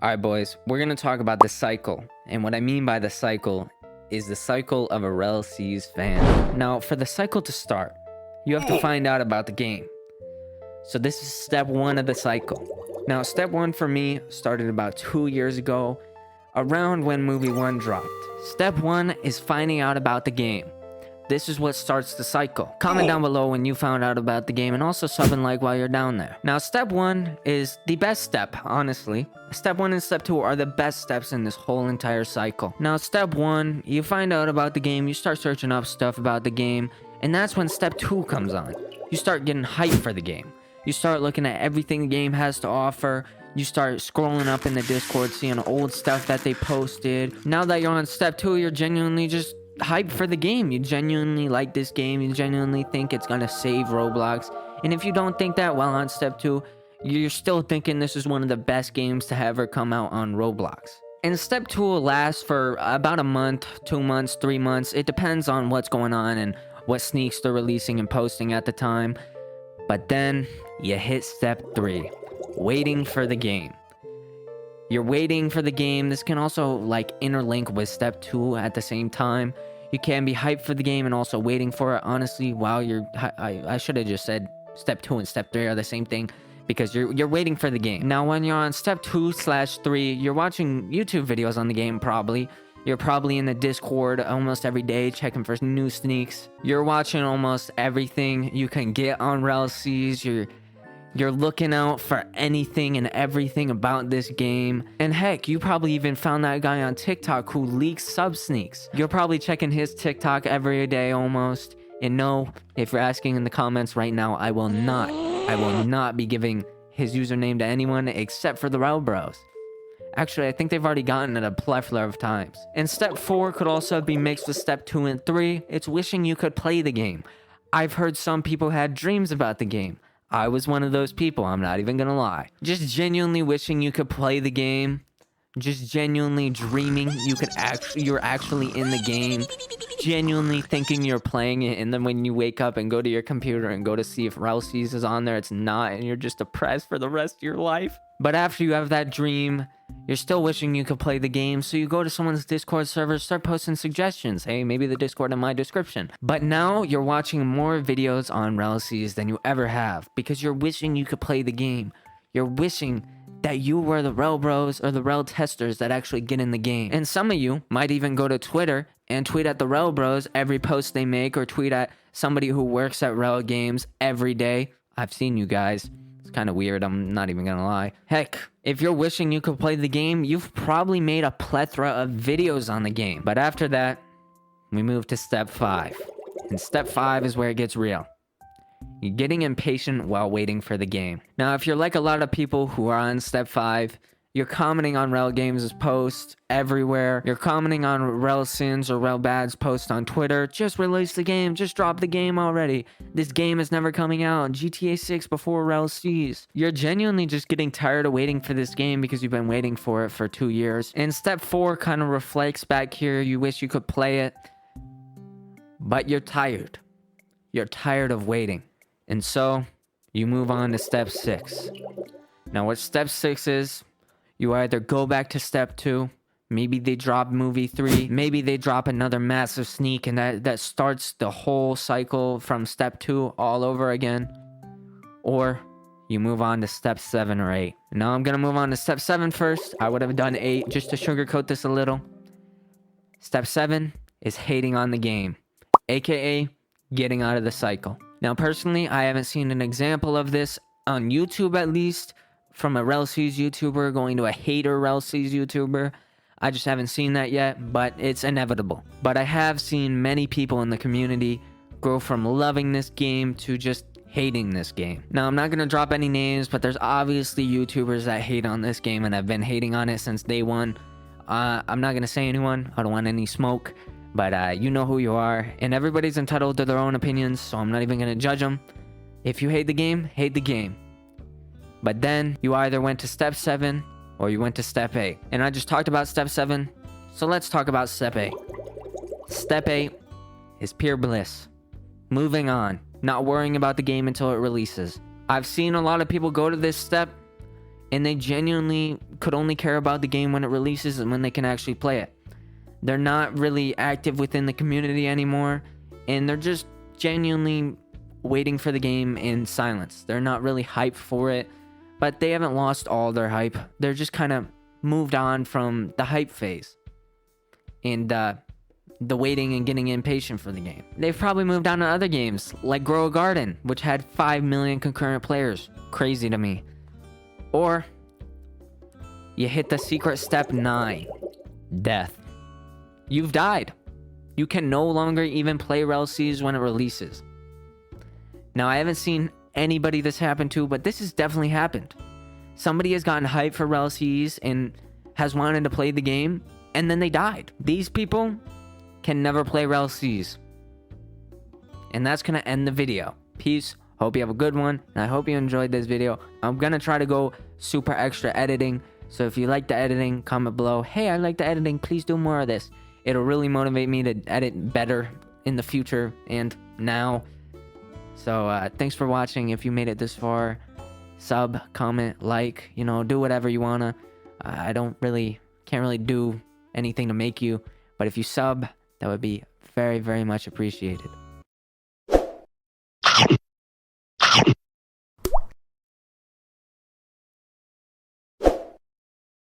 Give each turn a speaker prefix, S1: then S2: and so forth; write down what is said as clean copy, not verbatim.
S1: Alright boys, we're gonna talk about the cycle. And what I mean by the cycle is the cycle of a Rell C's fan. Now, for the cycle to start, you have to find out about the game. So this is step one of the cycle. Now, step one for me started about 2 years ago, around when movie 1 dropped. Step one is finding out about the game. This is what starts the cycle. Comment down below when you found out about the game, and also sub and like while you're down there. Now, step one is the best step, honestly. Step one and step two are the best steps in this whole entire cycle. Now, step one, you find out about the game, you start searching up stuff about the game, and that's when step two comes on. You start getting hyped for the game. You start looking at everything the game has to offer. You start scrolling up in the Discord, seeing old stuff that they posted. Now that you're on step two, you're genuinely just hyped for the game. You genuinely like this game. You genuinely think it's gonna save Roblox. And if you don't think that, well, on step two, you're still thinking this is one of the best games to ever come out on Roblox. And step two will last for about a month, 2 months, 3 months. It depends on what's going on and what sneaks they're releasing and posting at the time. But then you hit step three, waiting for the game. You're waiting for the game. This can also interlink with step two at the same time. You can be hyped for the game and also waiting for it. Honestly, while I should have just said step two and step three are the same thing, because you're waiting for the game. Now, when you're on step 2/3, you're watching YouTube videos on the game probably. You're probably in the Discord almost every day checking for new sneaks. You're watching almost everything you can get on Rell C's. You're looking out for anything and everything about this game. And heck, you probably even found that guy on TikTok who leaks sub sneaks. You're probably checking his TikTok every day almost. And no, if you're asking in the comments right now, I will not be giving his username to anyone except for the Rell Bros. Actually, I think they've already gotten it a plethora of times. And step four could also be mixed with step 2 and 3. It's wishing you could play the game. I've heard some people had dreams about the game. I was one of those people, I'm not even gonna lie. Just genuinely wishing you could play the game. Just genuinely dreaming you're actually in the game. Genuinely thinking you're playing it, and then when you wake up and go to your computer and go to see if Rell C's is on there, it's not, and you're just depressed for the rest of your life. But after you have that dream, you're still wishing you could play the game, so you go to someone's Discord server, start posting suggestions. Hey, maybe the Discord in my description. But now you're watching more videos on Rell C's than you ever have, because you're wishing you could play the game. You're wishing that you were the Rell Bros or the Rell testers that actually get in the game. And some of you might even go to Twitter and tweet at the Rell Bros every post they make, or tweet at somebody who works at Rell Games every day. I've seen you guys. It's kind of weird, I'm not even gonna lie. Heck, if you're wishing you could play the game, you've probably made a plethora of videos on the game. But after that, we move to step 5. And step 5 is where it gets real. You're getting impatient while waiting for the game. Now, if you're like a lot of people who are on step 5, you're commenting on Rell Games' posts everywhere. You're commenting on Rell Sins or Rell Bad's posts on Twitter. Just release the game. Just drop the game already. This game is never coming out. GTA 6 before Rell C's. You're genuinely just getting tired of waiting for this game because you've been waiting for it for 2 years. And step 4 kind of reflects back here. You wish you could play it, but you're tired. You're tired of waiting. And so you move on to step 6. Now, what step 6 is, you either go back to step 2, maybe they drop movie 3, maybe they drop another massive sneak, and that starts the whole cycle from step 2 all over again. Or you move on to step 7 or 8. Now I'm gonna move on to step 7 first. I would have done 8 just to sugarcoat this a little. Step 7 is hating on the game, aka getting out of the cycle. Now personally, I haven't seen an example of this on YouTube, at least, from a Rell C's YouTuber going to a hater Rell C's YouTuber. I just haven't seen that yet, but it's inevitable. But I have seen many people in the community go from loving this game to just hating this game. Now, I'm not going to drop any names, but there's obviously YouTubers that hate on this game and have been hating on it since day one. I'm not going to say anyone. I don't want any smoke, but you know who you are. And everybody's entitled to their own opinions, so I'm not even going to judge them. If you hate the game, hate the game. But then you either went to step 7 or you went to step 8. And I just talked about step 7, so let's talk about step 8. Step 8 is pure bliss. Moving on, not worrying about the game until it releases. I've seen a lot of people go to this step and they genuinely could only care about the game when it releases and when they can actually play it. They're not really active within the community anymore, and they're just genuinely waiting for the game in silence. They're not really hyped for it, but they haven't lost all their hype. They're just kind of moved on from the hype phase and the waiting and getting impatient for the game. They've probably moved on to other games like Grow a Garden, which had 5 million concurrent players. Crazy to me. Or you hit the secret step 9, death. You've died. You can no longer even play Rell Seas when it releases. Now, I haven't seen anybody this happen to, but this has definitely happened. Somebody has gotten hyped for Rell Seas and has wanted to play the game, and then they died. These people can never play Rell Seas. And that's going to end the video. Peace. Hope you have a good one, and I hope you enjoyed this video. I'm going to try to go super extra editing, so if you like the editing, comment below. Hey, I like the editing. Please do more of this. It'll really motivate me to edit better in the future and now. So thanks for watching. If you made it this far, sub, comment, like, do whatever you wanna. I can't really do anything to make you, but if you sub, that would be very, very much appreciated.